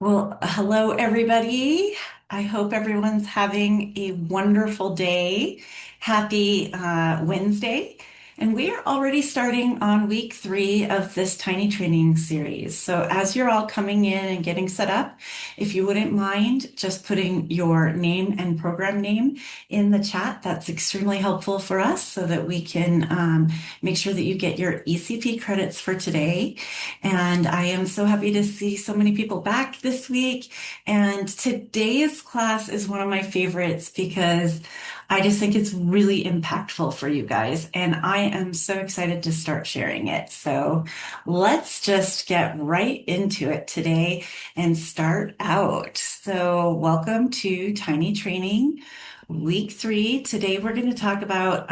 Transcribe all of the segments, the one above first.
Well, hello, everybody. I hope everyone's having a wonderful day. Happy Wednesday. And we are already starting on week 3 of this tiny training series. So, as you're all coming in and getting set up, if you wouldn't mind just putting your name and program name in the chat, that's extremely helpful for us so that we can make sure that you get your ECP credits for today. And I am so happy to see so many people back this week. And today's class is one of my favorites because I just think it's really impactful for you guys. And I am so excited to start sharing it. So let's just get right into it today and start out. So welcome to Tiny Training. Week 3. Today we're going to talk about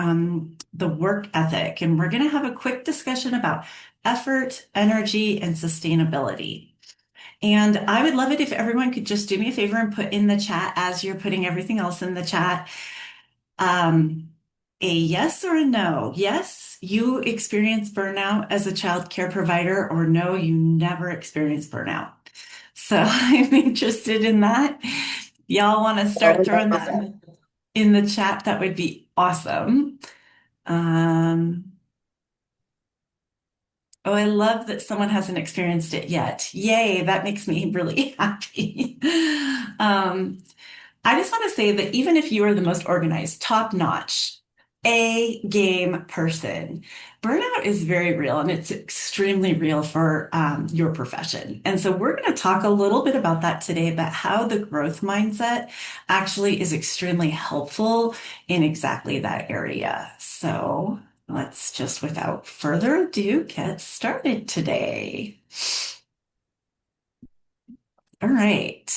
the work ethic, and we're going to have a quick discussion about effort, energy, and sustainability. And I would love it if everyone could just do me a favor and put in the chat as you're putting everything else in the chat, um, a yes or a no. Yes, you experience burnout as a child care provider, or no, you never experience burnout. So I'm interested in that. Y'all want to start throwing that in the chat? That would be awesome. Um, Oh, I love that someone hasn't experienced it yet. Yay, that makes me really happy. Um, I just want to say that even if you are the most organized, top-notch, A-game person, burnout is very real and it's extremely real for your profession. And so we're going to talk a little bit about that today, about how the growth mindset actually is extremely helpful in exactly that area. So let's just, without further ado, get started today. All right.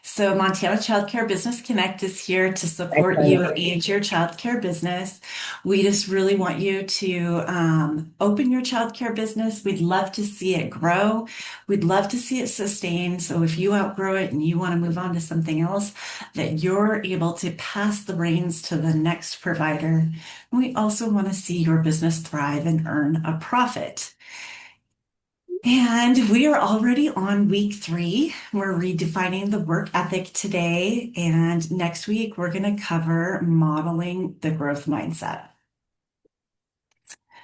So Montana Childcare Business Connect is here to support you and your childcare business. We just really want you to open your childcare business. We'd love to see it grow. We'd love to see it sustain. So if you outgrow it and you want to move on to something else, that you're able to pass the reins to the next provider. We also want to see your business thrive and earn a profit. And we are already on week 3. We're redefining the work ethic today. And next week, we're going to cover modeling the growth mindset.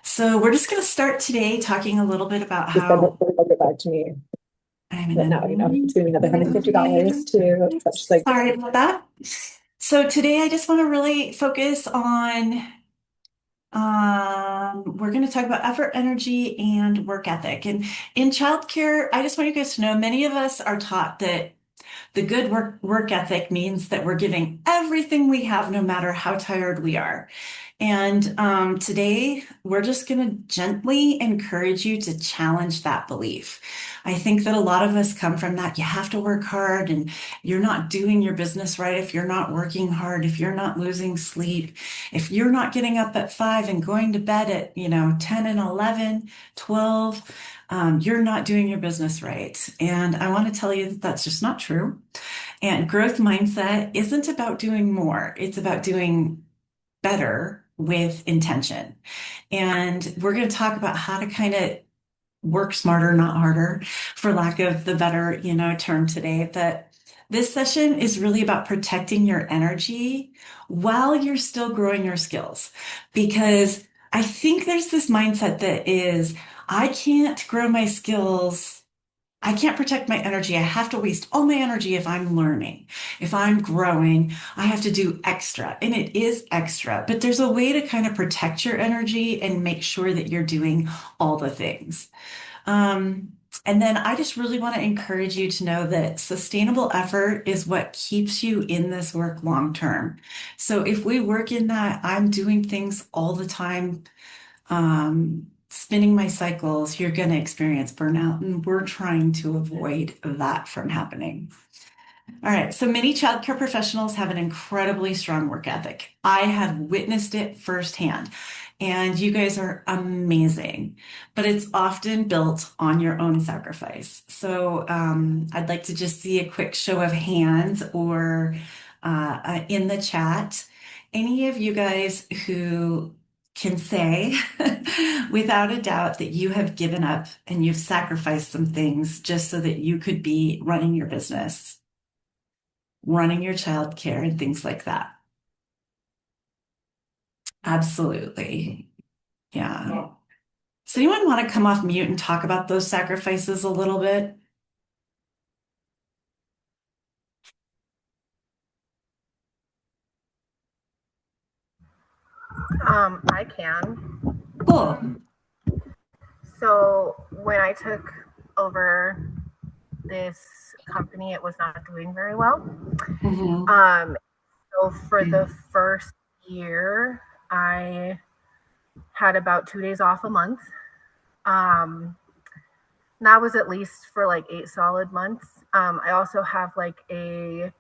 So we're just going to start today talking a little bit about how. Get back to me. I'm But now, it's gonna be another $150 to such like. Sorry about that. So today I just want to really focus on we're going to talk about effort, energy, and work ethic. And in childcare, I just want you guys to know many of us are taught that the good work ethic means that we're giving everything we have, no matter how tired we are. And today, we're just going to gently encourage you to challenge that belief. I think that a lot of us come from that. You have to work hard, and you're not doing your business right if you're not working hard, if you're not losing sleep, if you're not getting up at 5 and going to bed at, 10 and 11, 12. You're not doing your business right. And I want to tell you that that's just not true. And growth mindset isn't about doing more, it's about doing better with intention. And we're going to talk about how to kind of work smarter, not harder, for lack of the better, term today. That this session is really about protecting your energy while you're still growing your skills. Because I think there's this mindset that is, I can't grow my skills. I can't protect my energy. I have to waste all my energy if I'm learning. If I'm growing, I have to do extra. And it is extra, but there's a way to kind of protect your energy and make sure that you're doing all the things. And then I just really want to encourage you to know that sustainable effort is what keeps you in this work long term. So if we work in that, I'm doing things all the time, spinning my cycles, you're going to experience burnout, and we're trying to avoid that from happening. All right, so many childcare professionals have an incredibly strong work ethic. I have witnessed it firsthand. and you guys are amazing, but it's often built on your own sacrifice. So I'd like to just see a quick show of hands or in the chat. Any of you guys who can say without a doubt that you have given up and you've sacrificed some things just so that you could be running your business, running your childcare, and things like that. Absolutely. Yeah. Does anyone want to come off mute and talk about those sacrifices a little bit? I can. Cool. So when I took over this company, it was not doing very well. Mhm. So for the first year, I had about 2 days off a month. That was at least for like 8 solid months. I also have like a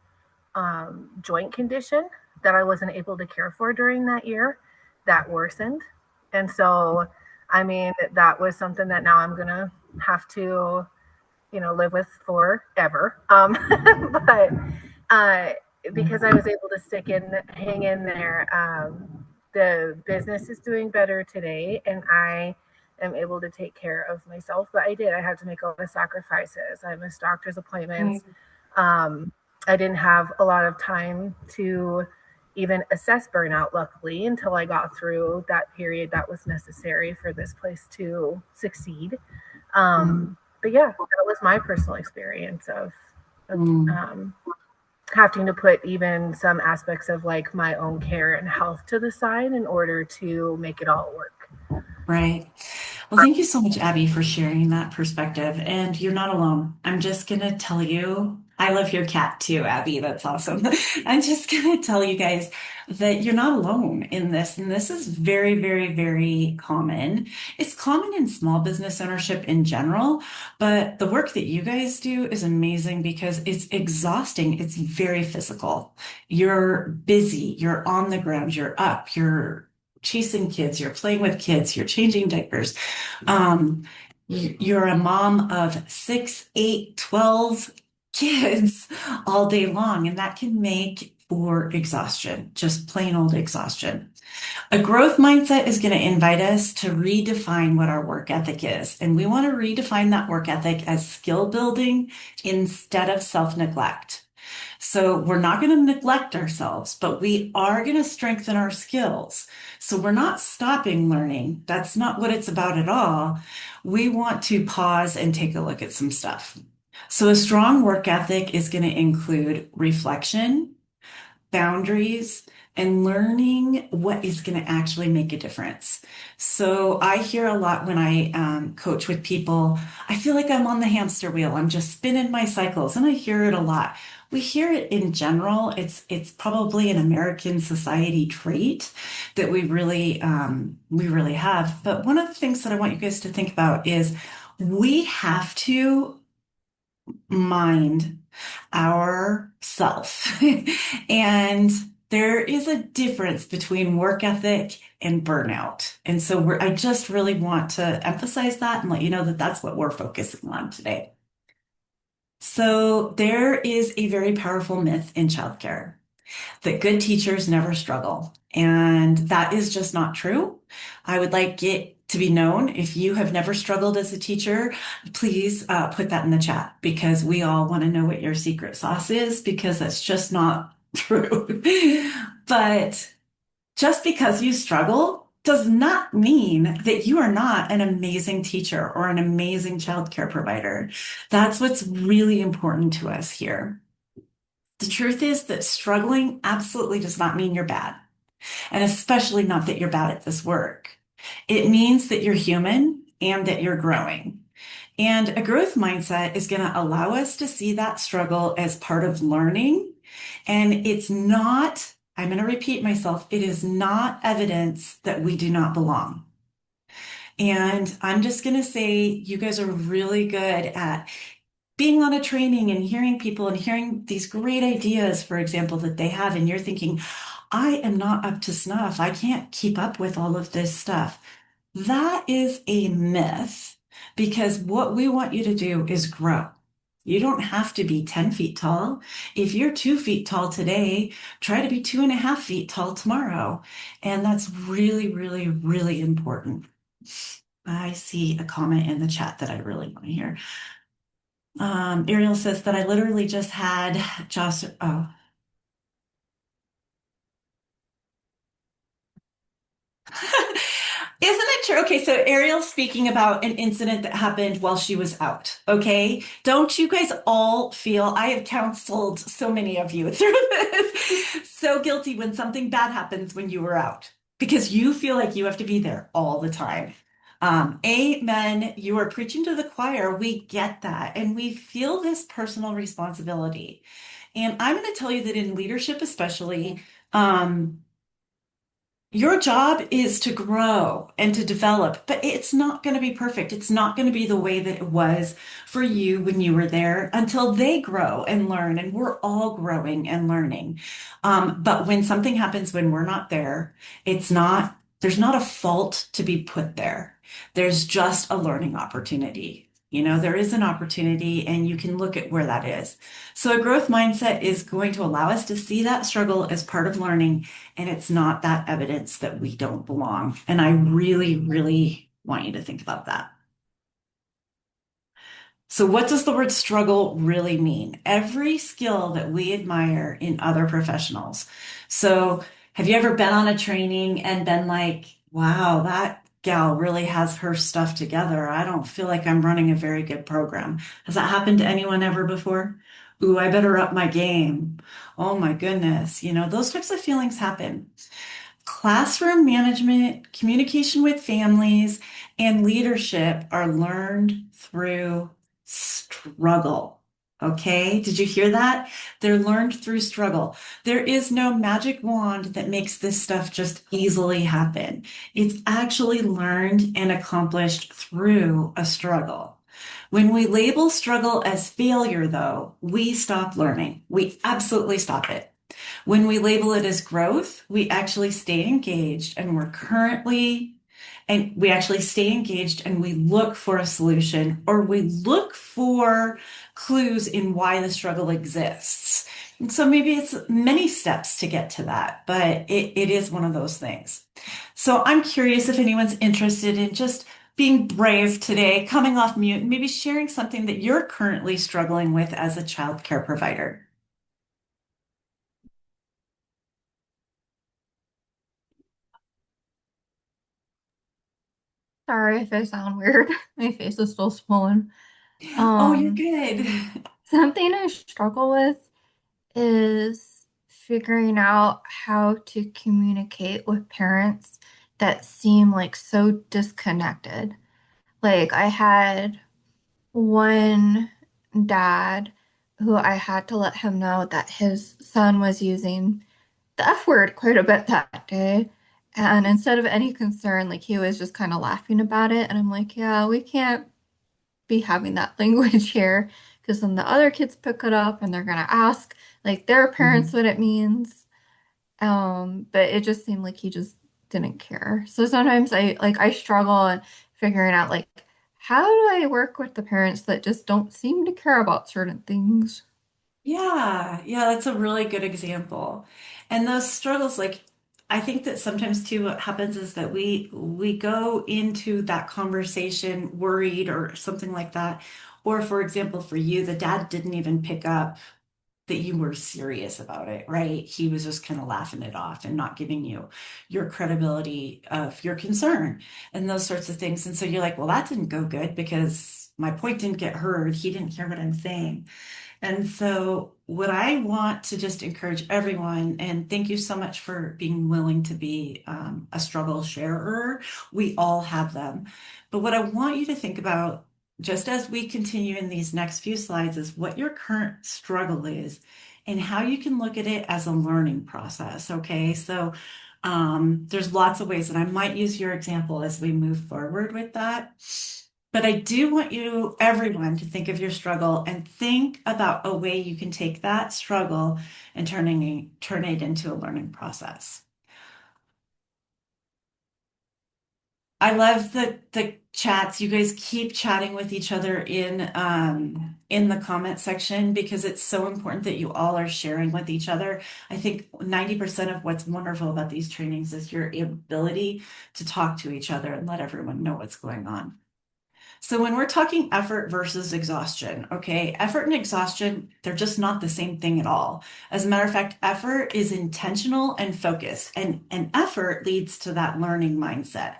joint condition that I wasn't able to care for during that year that worsened. And so, I mean, that was something that now I'm going to have to, live with forever. But because I was able to hang in there, the business is doing better today, and I am able to take care of myself. But I had to make a lot of sacrifices. I missed doctor's appointments. I didn't have a lot of time to even assess burnout, luckily, until I got through that period that was necessary for this place to succeed. But yeah, that was my personal experience of having to put even some aspects of like my own care and health to the side in order to make it all work. Right. Well, thank you so much, Abby, for sharing that perspective. And you're not alone. I'm just going to tell you, I love your cat too, Abby. That's awesome. I'm just going to tell you guys that you're not alone in this. And this is very, very, very common. It's common in small business ownership in general, but the work that you guys do is amazing because it's exhausting. It's very physical. You're busy, you're on the ground, you're up, you're chasing kids, you're playing with kids, you're changing diapers. Um, you're a mom of 6, 8, 12 kids all day long, and that can make for exhaustion, just plain old exhaustion. A growth mindset is going to invite us to redefine what our work ethic is. And we want to redefine that work ethic as skill building instead of self-neglect. So we're not going to neglect ourselves, but we are going to strengthen our skills. So we're not stopping learning. That's not what it's about at all. We want to pause and take a look at some stuff. So a strong work ethic is going to include reflection, boundaries, and learning what is going to actually make a difference. So I hear a lot when I coach with people, I feel like I'm on the hamster wheel. I'm just spinning my cycles, and I hear it a lot. We hear it in general. It's probably an American society trait that we really have. But one of the things that I want you guys to think about is we have to mind our self. And there is a difference between work ethic and burnout. And so I just really want to emphasize that and let you know that that's what we're focusing on today. So there is a very powerful myth in childcare that good teachers never struggle. And that is just not true. I would like it to be known. If you have never struggled as a teacher, please put that in the chat because we all want to know what your secret sauce is because that's just not true. But just because you struggle does not mean that you are not an amazing teacher or an amazing childcare provider. That's what's really important to us here. The truth is that struggling absolutely does not mean you're bad, and especially not that you're bad at this work. It means that you're human and that you're growing. And a growth mindset is going to allow us to see that struggle as part of learning. And it's not, I'm going to repeat myself, it is not evidence that we do not belong. And I'm just going to say, you guys are really good at being on a training and hearing people and hearing these great ideas, for example, that they have, and you're thinking, I am not up to snuff. I can't keep up with all of this stuff. That is a myth because what we want you to do is grow. You don't have to be 10 feet tall. If you're 2 feet tall today, try to be 2.5 feet tall tomorrow. And that's really, really, really important. I see a comment in the chat that I really want to hear. Ariel says that I literally just had Josh. Oh, isn't it true? Okay, so Ariel's speaking about an incident that happened while she was out. Okay, don't you guys all feel I have counseled so many of you through this? So guilty when something bad happens when you were out because you feel like you have to be there all the time. Amen. You are preaching to the choir. We get that. And we feel this personal responsibility. And I'm going to tell you that in leadership, especially, your job is to grow and to develop, but it's not going to be perfect. It's not going to be the way that it was for you when you were there until they grow and learn. And we're all growing and learning. But when something happens when we're not there, there's not a fault to be put there. There's just a learning opportunity. There is an opportunity and you can look at where that is. So a growth mindset is going to allow us to see that struggle as part of learning, and it's not that evidence that we don't belong. And I really, really want you to think about that. So, what does the word struggle really mean? Every skill that we admire in other professionals. So, have you ever been on a training and been like, wow, that gal really has her stuff together. I don't feel like I'm running a very good program. Has that happened to anyone ever before? Ooh, I better up my game. Oh my goodness. Those types of feelings happen. Classroom management, communication with families, and leadership are learned through struggle. Okay, did you hear that? They're learned through struggle. There is no magic wand that makes this stuff just easily happen. It's actually learned and accomplished through a struggle. When we label struggle as failure, though, we stop learning. We absolutely stop it. When we label it as growth, we actually stay engaged and we actually stay engaged and we look for a solution or we look for clues in why the struggle exists. And so maybe it's many steps to get to that, but it is one of those things. So I'm curious if anyone's interested in just being brave today, coming off mute, and maybe sharing something that you're currently struggling with as a child care provider. Sorry if I sound weird. My face is still swollen. Oh, you're Um, good. Something I struggle with is figuring out how to communicate with parents that seem like so disconnected. Like I had one dad who I had to let him know that his son was using the F word quite a bit that day. And instead of any concern, like he was just kind of laughing about it. And I'm like, yeah, we can't be having that language here because then the other kids pick it up and they're gonna ask like their parents Mhm. what it means. But it just seemed like he just didn't care. So sometimes I struggle in figuring out like how do I work with the parents that just don't seem to care about certain things? Yeah, yeah, that's a really good example. And those struggles, like I think that sometimes too what happens is that we go into that conversation worried or something like that. Or for example, for you, the dad didn't even pick up that you were serious about it, right? He was just kind of laughing it off and not giving you your credibility of your concern and those sorts of things. And so you're like, well, that didn't go good because my point didn't get heard. He didn't hear what I'm saying. And so, what I want to just encourage everyone, and thank you so much for being willing to be a struggle sharer. We all have them. But what I want you to think about, just as we continue in these next few slides, is what your current struggle is and how you can look at it as a learning process. Okay. So, there's lots of ways, and I might use your example as we move forward with that. But I do want everyone, to think of your struggle and think about a way you can take that struggle and turn it into a learning process. I love the chats. You guys keep chatting with each other in the comment section because it's so important that you all are sharing with each other. I think 90% of what's wonderful about these trainings is your ability to talk to each other and let everyone know what's going on. So when we're talking effort versus exhaustion, okay, effort and exhaustion, they're just not the same thing at all. As a matter of fact, effort is intentional and focused, and effort leads to that learning mindset.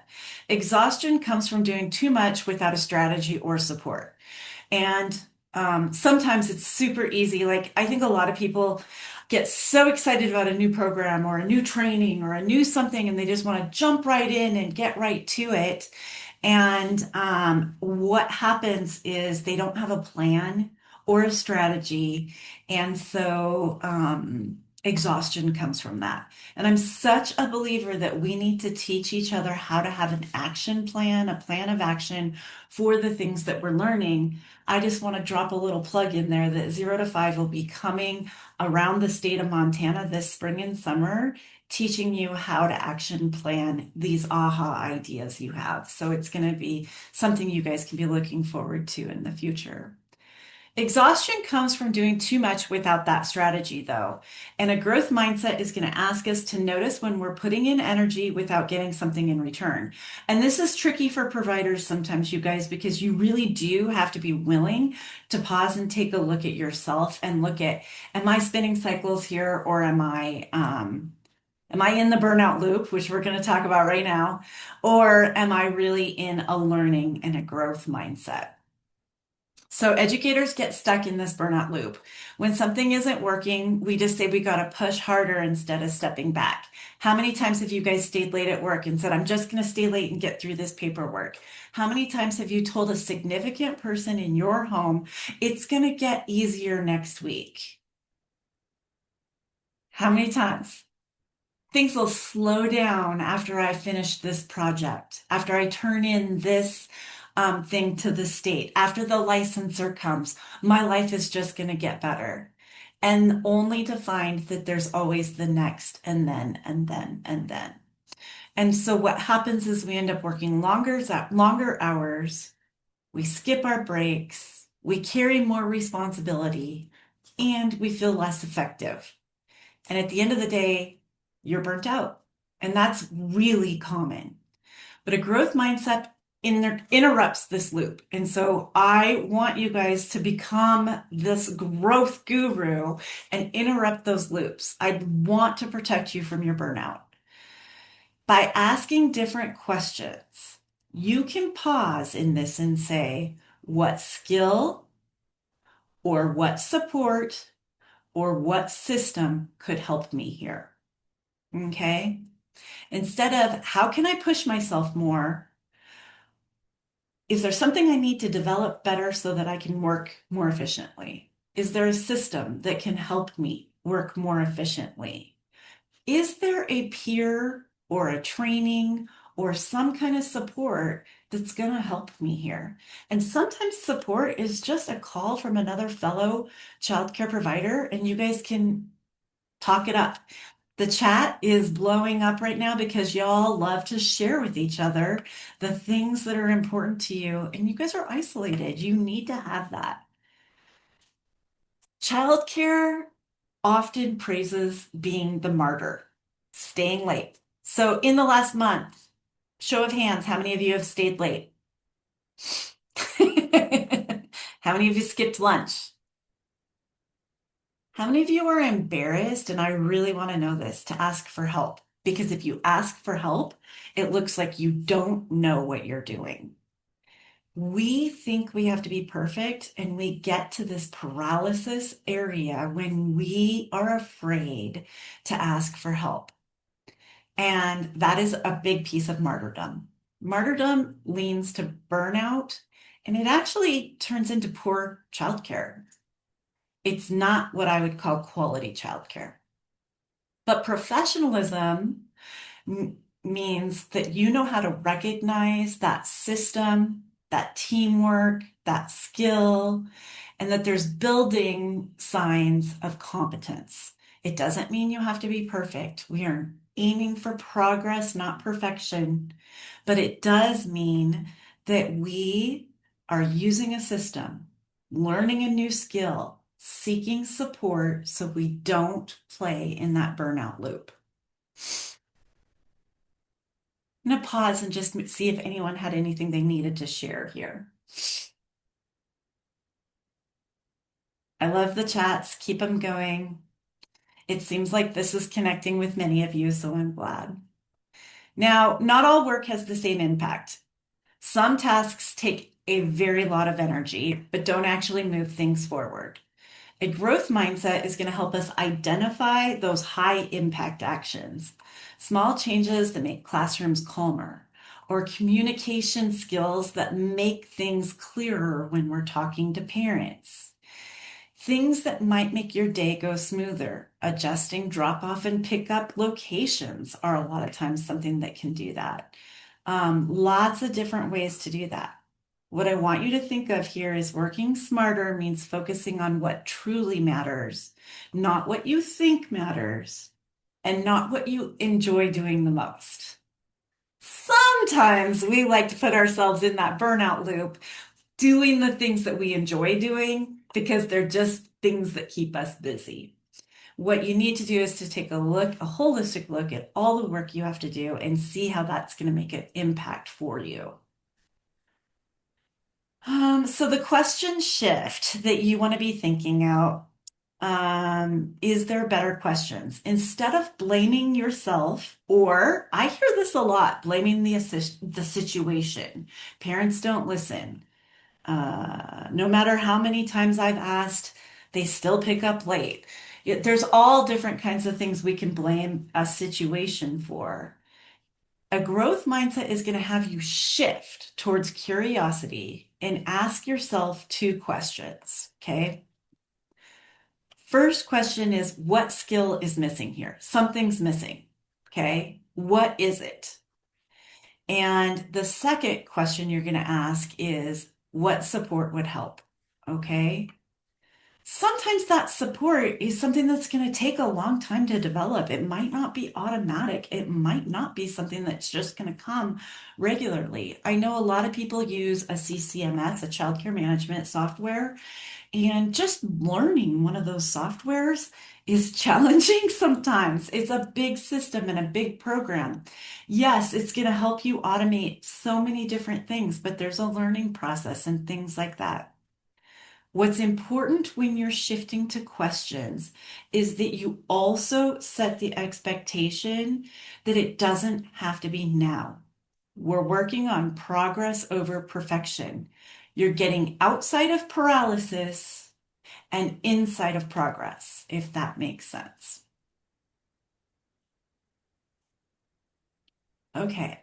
Exhaustion comes from doing too much without a strategy or support. And sometimes it's super easy. Like, I think a lot of people get so excited about a new program or a new training or a new something, and they just want to jump right in and get right to it. And what happens is they don't have a plan or a strategy. And so exhaustion comes from that. And I'm such a believer that we need to teach each other how to have an action plan, a plan of action for the things that we're learning. I just want to drop a little plug in there that 0 to 5 will be coming around the state of Montana this spring and summer, teaching you how to action plan these aha ideas you have. So it's going to be something you guys can be looking forward to in the future. Exhaustion comes from doing too much without that strategy, though. And a growth mindset is going to ask us to notice when we're putting in energy without getting something in return. And this is tricky for providers sometimes, you guys, because you really do have to be willing to pause and take a look at yourself and look at, am I spinning cycles here, or am I in the burnout loop, which we're going to talk about right now, or am I really in a learning and a growth mindset? So educators get stuck in this burnout loop. When something isn't working, we just say we got to push harder instead of stepping back. How many times have you guys stayed late at work and said, I'm just going to stay late and get through this paperwork? How many times have you told a significant person in your home, it's going to get easier next week? How many times? Things will slow down after I finish this project, after I turn in this thing to the state, after the licensor comes, my life is just going to get better. And only to find that there's always the next, and then, and then, and then. And so what happens is we end up working longer hours, we skip our breaks, we carry more responsibility, and we feel less effective. And at the end of the day, you're burnt out. And that's really common. But a growth mindset interrupts this loop. And so I want you guys to become this growth guru and interrupt those loops. I want to protect you from your burnout. By asking different questions, you can pause in this and say, what skill or what support or what system could help me here? Okay? Instead of, how can I push myself more? Is there something I need to develop better so that I can work more efficiently? Is there a system that can help me work more efficiently? Is there a peer or a training or some kind of support that's going to help me here? And sometimes support is just a call from another fellow childcare provider, and you guys can talk it up. The chat is blowing up right now because y'all love to share with each other the things that are important to you, and you guys are isolated. You need to have that. Childcare often praises being the martyr, staying late. So in the last month, show of hands, how many of you have stayed late? How many of you skipped lunch? How many of you are embarrassed, and I really want to know this, to ask for help? Because if you ask for help, it looks like you don't know what you're doing. We think we have to be perfect, and we get to this paralysis area when we are afraid to ask for help. And that is a big piece of martyrdom. Martyrdom leans to burnout, and it actually turns into poor childcare. It's not what I would call quality childcare. But professionalism means that you know how to recognize that system that teamwork, that skill, and that there's building signs of competence. It doesn't mean you have to be perfect. We are aiming for progress, not perfection, but it does mean that we are using a system, learning a new skill, seeking support so we don't play in that burnout loop. I'm going to pause and just see if anyone had anything they needed to share here. I love the chats. Keep them going. It seems like this is connecting with many of you, so I'm glad. Now, not all work has the same impact. Some tasks take a very lot of energy, but don't actually move things forward. A growth mindset is going to help us identify those high impact actions, small changes that make classrooms calmer, or communication skills that make things clearer when we're talking to parents. Things that might make your day go smoother. Adjusting drop off and pick up locations are a lot of times something that can do that. Lots of different ways to do that. What I want you to think of here is working smarter means focusing on what truly matters, not what you think matters, and not what you enjoy doing the most. Sometimes we like to put ourselves in that burnout loop, doing the things that we enjoy doing because they're just things that keep us busy. What you need to do is to take a holistic look at all the work you have to do and see how that's going to make an impact for you. So the question shift that you want to be thinking out, is there better questions? Instead of blaming yourself, or I hear this a lot, blaming the situation. Parents don't listen. No matter how many times I've asked, they still pick up late. There's all different kinds of things we can blame a situation for. A growth mindset is going to have you shift towards curiosity and ask yourself 2 questions, okay? First question is, what skill is missing here? Something's missing, okay? What is it? And the second question you're going to ask is, what support would help, okay? Sometimes that support is something that's going to take a long time to develop. It might not be automatic. It might not be something that's just going to come regularly. I know a lot of people use a CCMS, a child care management software, and just learning one of those softwares is challenging sometimes. It's a big system and a big program. Yes, it's going to help you automate so many different things, but there's a learning process and things like that. What's important when you're shifting to questions is that you also set the expectation that it doesn't have to be now. We're working on progress over perfection. You're getting outside of paralysis and inside of progress, if that makes sense. Okay.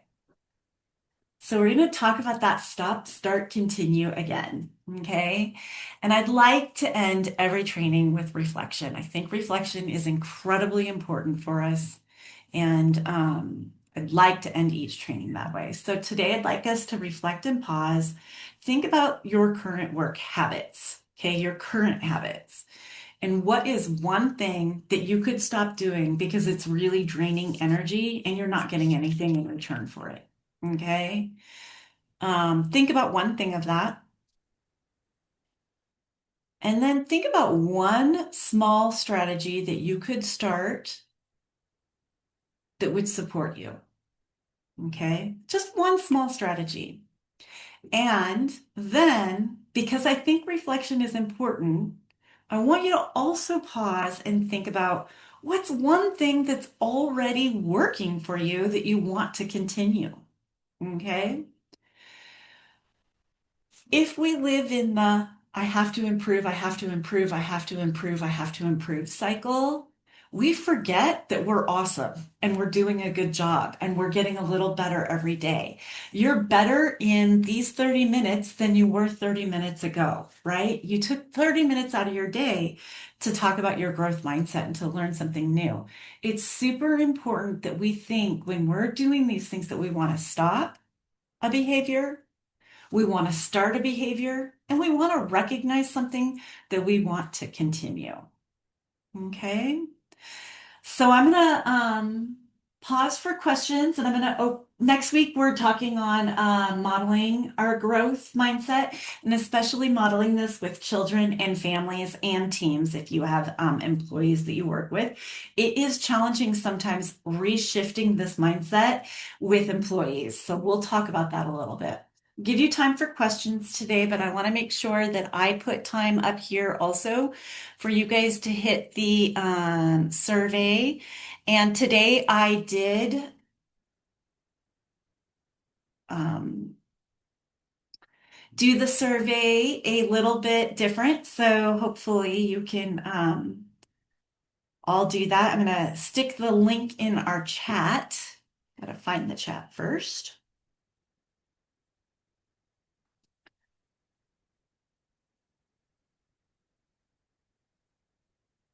So we're going to talk about that stop, start, continue again, okay? And I'd like to end every training with reflection. I think reflection is incredibly important for us, and I'd like to end each training that way. So today I'd like us to reflect and pause. Think about your current work habits, okay? Your current habits. And what is one thing that you could stop doing because it's really draining energy and you're not getting anything in return for it? Okay. Think about one thing of that. And then think about one small strategy that you could start that would support you. Okay. Just one small strategy. And then, because I think reflection is important, I want you to also pause and think about what's one thing that's already working for you that you want to continue. Okay. If we live in the I have to improve, I have to improve, I have to improve, I have to improve cycle, we forget that we're awesome and we're doing a good job and we're getting a little better every day. You're better in these 30 minutes than you were 30 minutes ago, right? You took 30 minutes out of your day to talk about your growth mindset and to learn something new. It's super important that we think when we're doing these things that we want to stop a behavior, We want to start a behavior, and we want to recognize something that we want to continue. Okay. So I'm gonna pause for questions, and I'm gonna next week we're talking on modeling our growth mindset, and especially modeling this with children and families and teams. If you have employees that you work with, it is challenging sometimes reshifting this mindset with employees. So we'll talk about that a little bit. Give you time for questions today, but I want to make sure that I put time up here also for you guys to hit the survey. And today I did do the survey a little bit different. So hopefully you can all do that. I'm going to stick the link in our chat. Got to find the chat first.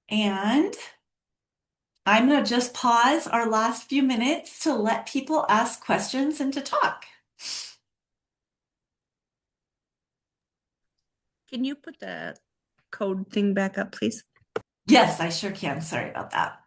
And I'm going to just pause our last few minutes to let people ask questions and to talk. Can you put the code thing back up, please? Yes, I sure can. Sorry about that.